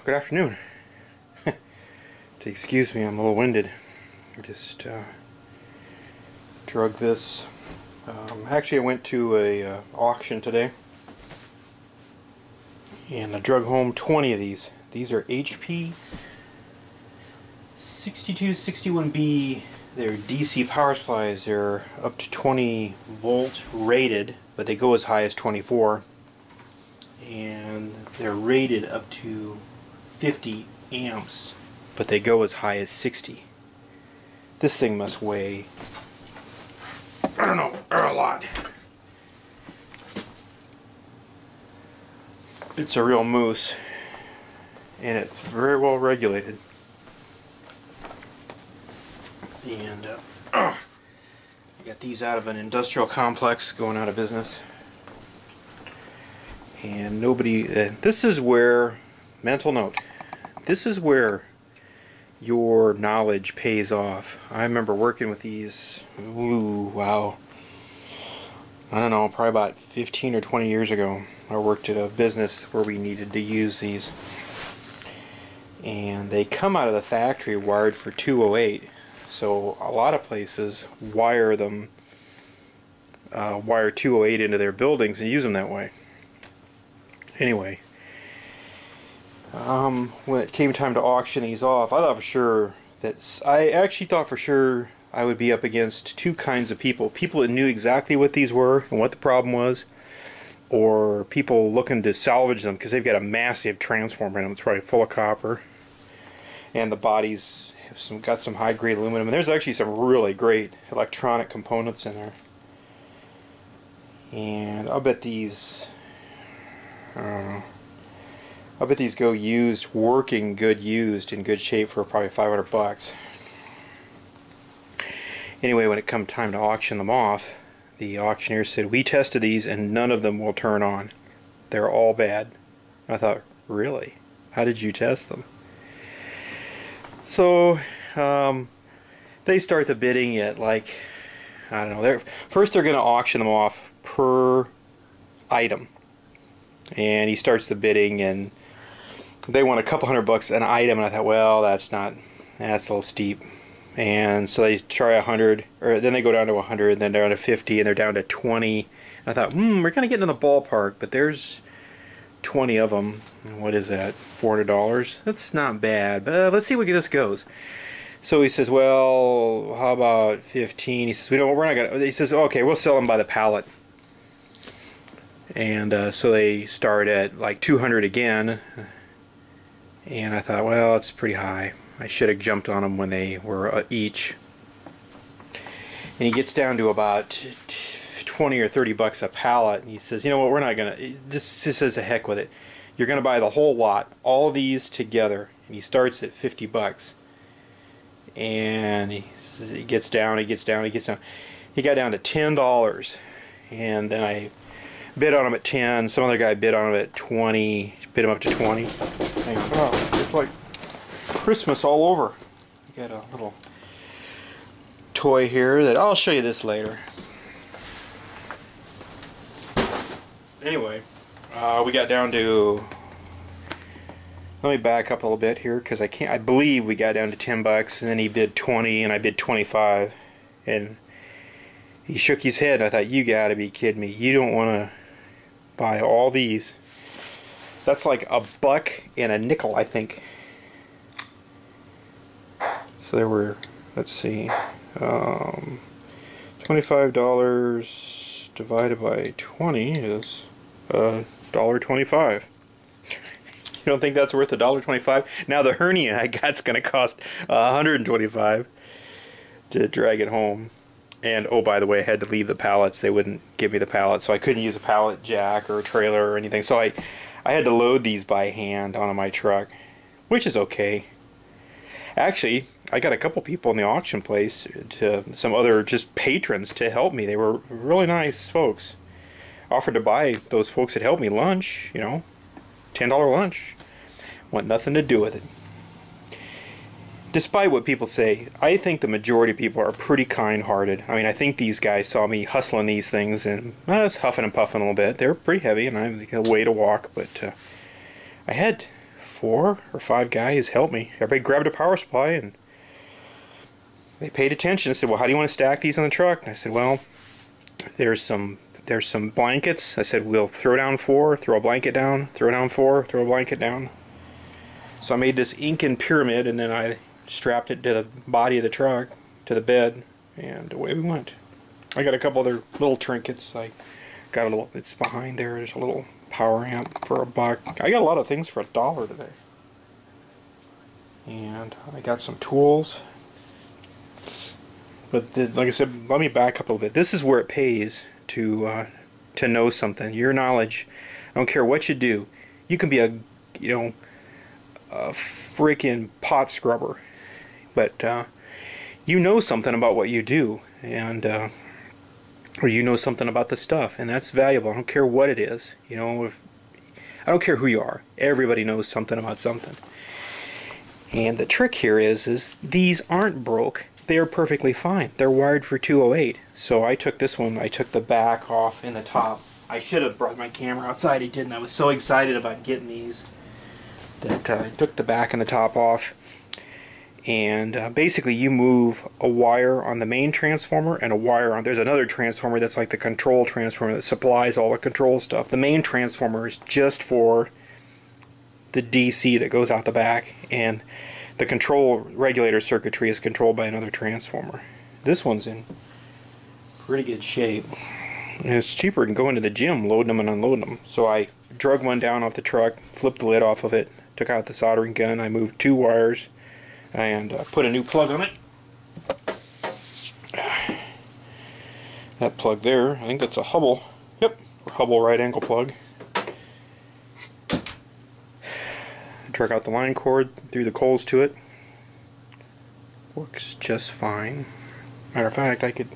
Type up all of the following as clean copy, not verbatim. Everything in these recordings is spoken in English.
Good afternoon. Excuse me, I'm a little winded. I just drug this. Actually, I went to a auction today, and I drug home 20 of these. These are HP 6261B. They're DC power supplies. They're up to 20 volt rated, but they go as high as 24. And they're rated up to 50 amps, but they go as high as 60. This thing must weigh, I don't know, a lot. It's a real moose, and it's very well regulated. And I got these out of an industrial complex going out of business. And nobody, this is where, mental note, this is where your knowledge pays off. I remember working with these, ooh, wow, I don't know, probably about 15 or 20 years ago. I worked at a business where we needed to use these. And they come out of the factory wired for 208. So a lot of places wire them, wire 208 into their buildings and use them that way. Anyway, when it came time to auction these off, I thought for sure that I would be up against two kinds of people: people that knew exactly what these were and what the problem was, or people looking to salvage them because they've got a massive transformer in them. It's probably full of copper, and the bodies have got some high-grade aluminum. And there's actually some really great electronic components in there. And I'll bet these. I'll bet these go used, working good used, in good shape for probably 500 bucks. Anyway, when it come time to auction them off, the auctioneer said, "We tested these and none of them will turn on. They're all bad." I thought, really? How did you test them? So they start the bidding at, like, I don't know. First they're going to auction them off per item. And he starts the bidding, and they want a couple $100 an item, and I thought, well, that's a little steep. And so they try 100, or then they go down to 100, and then down to 50, and they're down to 20. And I thought, we're kind of getting in the ballpark, but there's 20 of them. What is that? $400? That's not bad, but let's see where this goes. So he says, well, how about 15? He says, we're not gonna. He says, okay, we'll sell them by the pallet. And so they start at like 200 again, and I thought, well, it's pretty high. I should have jumped on them when they were each. And he gets down to about 20 or 30 bucks a pallet, and he says, you know what, we're not gonna, just says the heck with it. You're gonna buy the whole lot, all of these together. And he starts at 50 bucks. And he gets down, he gets down. He got down to $10, and then I bid on him at 10. Some other guy bid on him at 20. Bid him up to 20. Hang on. Oh, it's like Christmas all over. I got a little toy here that I'll show you this later. Anyway, we got down to. Let me back up a little bit here because I believe we got down to 10 bucks, and then he bid 20, and I bid 25, and he shook his head. And I thought, you got to be kidding me! You don't want to buy all these. That's like $1 and a nickel, I think. So there were, let's see, $25 divided by 20 is $1.25. You don't think that's worth $1.25? Now the hernia I got's going to cost $125 to drag it home. And oh, by the way, I had to leave the pallets. They wouldn't give me the pallets, so I couldn't use a pallet jack or a trailer or anything. So I had to load these by hand onto my truck, which is okay. Actually, I got a couple people in the auction place, some other just patrons, to help me. They were really nice folks. Offered to buy those folks that helped me lunch, you know, $10 lunch. Want nothing to do with it. Despite what people say, I think the majority of people are pretty kind-hearted. I mean, I think these guys saw me hustling these things, and I was huffing and puffing a little bit. They were pretty heavy, and I had a way to walk, but I had 4 or 5 guys helped me. Everybody grabbed a power supply and they paid attention. I said, well, how do you want to stack these on the truck? And I said, well, there's some blankets. I said, we'll throw down 4, throw a blanket down, throw down 4, throw a blanket down. So I made this Incan pyramid, and then I strapped it to the body of the truck, to the bed, and away we went. I got a couple other little trinkets. I got a little, it's behind there, there's a little power amp for $1. I got a lot of things for $1 today. And I got some tools. But like I said, let me back up a little bit. This is where it pays to know something. Your knowledge, I don't care what you do. You can be a freaking pot scrubber, but you know something about what you do, and or you know something about the stuff, and that's valuable. I don't care what it is. I don't care who you are. Everybody knows something about something. And the trick here is these aren't broke. They are perfectly fine. They're wired for 208. So I took this one, I took the back off and the top. I should have brought my camera outside. I didn't. I was so excited about getting these that I took the back and the top off. And basically you move a wire on the main transformer and a wire on, there's another transformer that's like the control transformer that supplies all the control stuff. The main transformer is just for the DC that goes out the back, and the control regulator circuitry is controlled by another transformer. This one's in pretty good shape. And it's cheaper than going to the gym, loading them and unloading them. So I drug one down off the truck, flipped the lid off of it, took out the soldering gun, I moved 2 wires, and put a new plug on it. That plug there, I think that's a Hubble. Yep, Hubble right angle plug. Drug out the line cord, threw the coals to it. Works just fine. Matter of fact, I could,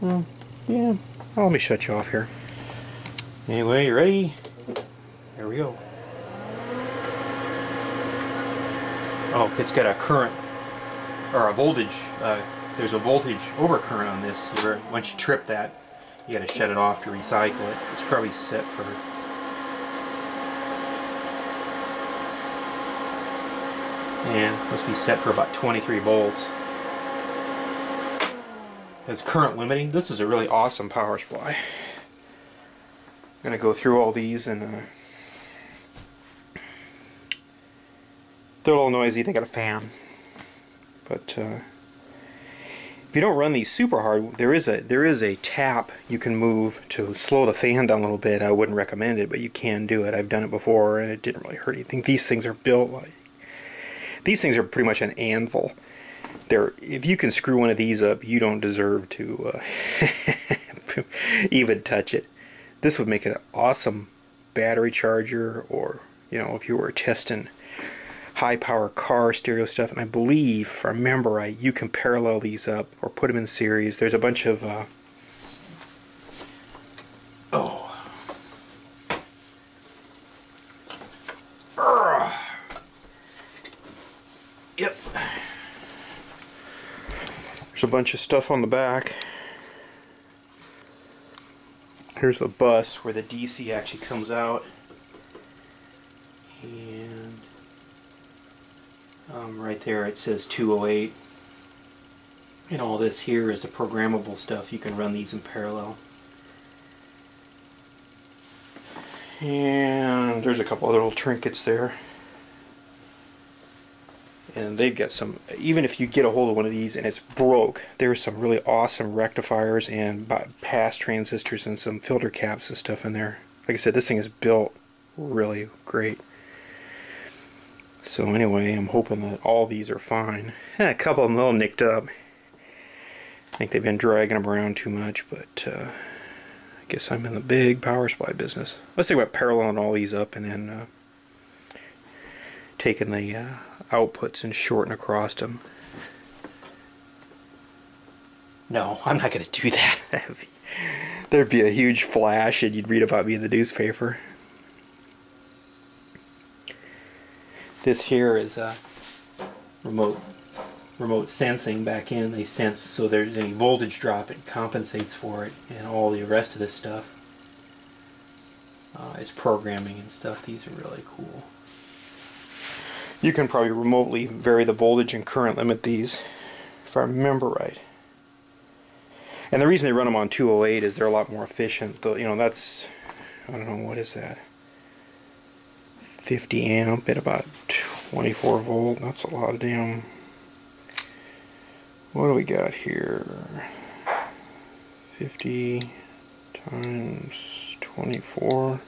well, yeah, let me shut you off here. Anyway, you ready? There we go. Oh, it's got a current, or a voltage, there's a voltage overcurrent on this. Once you trip that, you gotta shut it off to recycle it. It's probably set for, yeah, must be set for about 23 volts. It's current limiting. This is a really awesome power supply. I'm gonna go through all these, and they're a little noisy. They got a fan, but if you don't run these super hard, there is a tap you can move to slow the fan down a little bit. I wouldn't recommend it, but you can do it. I've done it before, and it didn't really hurt anything. These things are built like, these things are pretty much an anvil. If you can screw one of these up, you don't deserve to even touch it. This would make an awesome battery charger, or if you were testing high power car stereo stuff. And I believe, if I remember right, you can parallel these up or put them in series. There's a bunch of yep. There's a bunch of stuff on the back. Here's the bus where the DC actually comes out, and right there it says 208, and all this here is the programmable stuff. You can run these in parallel. And there's a couple other little trinkets there. And they've got some, even if you get a hold of one of these and it's broke, there's some really awesome rectifiers and pass transistors and some filter caps and stuff in there. Like I said, this thing is built really great. So anyway, I'm hoping that all these are fine. A couple of them a little nicked up. I think they've been dragging them around too much, but I guess I'm in the big power supply business. Let's think about paralleling all these up and then taking the outputs and shorten across them. No, I'm not going to do that. There'd be a huge flash and you'd read about me in the newspaper. This here is a remote sensing back in. They sense, so there's any voltage drop, it compensates for it, and all the rest of this stuff is programming and stuff. These are really cool. You can probably remotely vary the voltage and current limit these, if I remember right. And the reason they run them on 208 is they're a lot more efficient. You know, that's, I don't know, what is that? 50 amp at about 24 volt. That's a lot of damn. What do we got here? 50 times 24.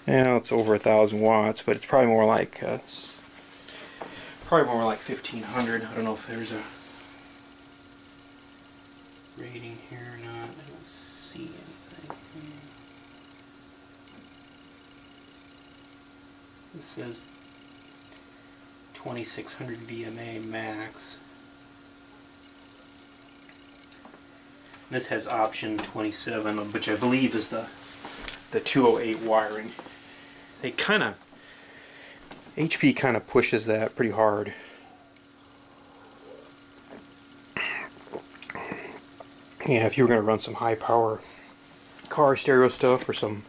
Yeah, it's over 1,000 watts, but it's probably more like 1,500. I don't know if there's a rating here or not. I don't see anything. This says 2600 VMA max. This has option 27, which I believe is the 208 wiring. They kind of, HP kind of pushes that pretty hard. Yeah, if you were going to run some high power car stereo stuff or some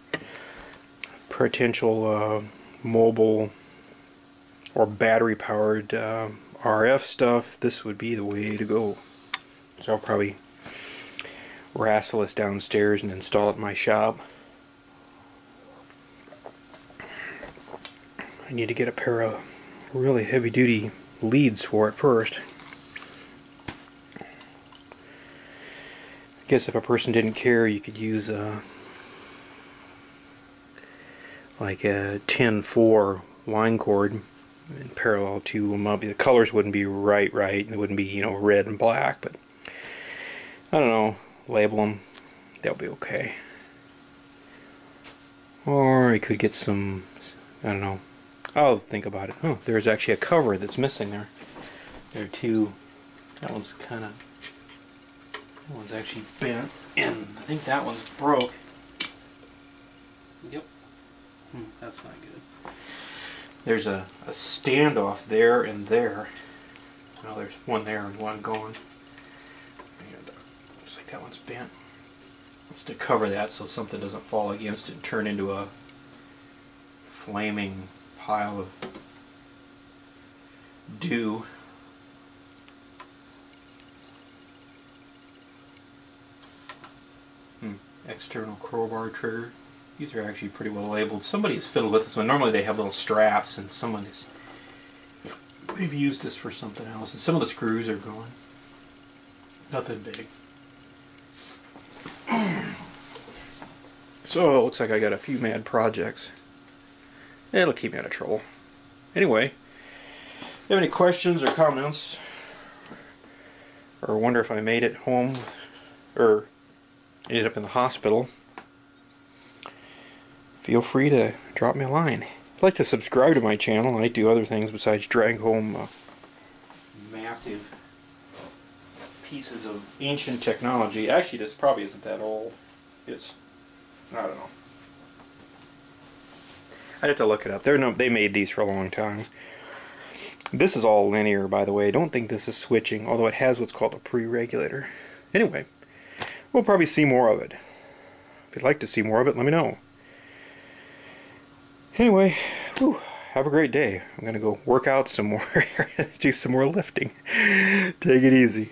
potential mobile or battery powered RF stuff, this would be the way to go. So I'll probably wrestle this downstairs and install it in my shop. I need to get a pair of really heavy duty leads for it first. I guess if a person didn't care, you could use like a 10-4 line cord in parallel to them. The colors wouldn't be right, and it wouldn't be, you know, red and black, but I don't know, label them, they'll be okay. Or I could get some, I don't know, I'll think about it. Oh, there's actually a cover that's missing there. There are two. That one's kind of, that one's actually bent, and I think that one's broke. Yep. That's not good. There's a standoff there and there. Well, there's one there and one going. And looks like that one's bent. It's to cover that so something doesn't fall against it and turn into a flaming pile of dew. External crowbar trigger. These are actually pretty well labeled. Somebody's fiddled with this one. Normally they have little straps, and someone is, they've used this for something else. And some of the screws are gone. Nothing big. So it looks like I got a few mad projects. It'll keep me out of trouble. Anyway, if you have any questions or comments, or wonder if I made it home, or ended up in the hospital, feel free to drop me a line. If you'd like to subscribe to my channel, I do other things besides drag home massive pieces of ancient technology. Actually, this probably isn't that old. It's, I don't know. I'd have to look it up. They made these for a long time. This is all linear, by the way. I don't think this is switching, although it has what's called a pre-regulator. Anyway, we'll probably see more of it. If you'd like to see more of it, let me know. Anyway, whew, have a great day. I'm going to go work out some more, do some more lifting. Take it easy.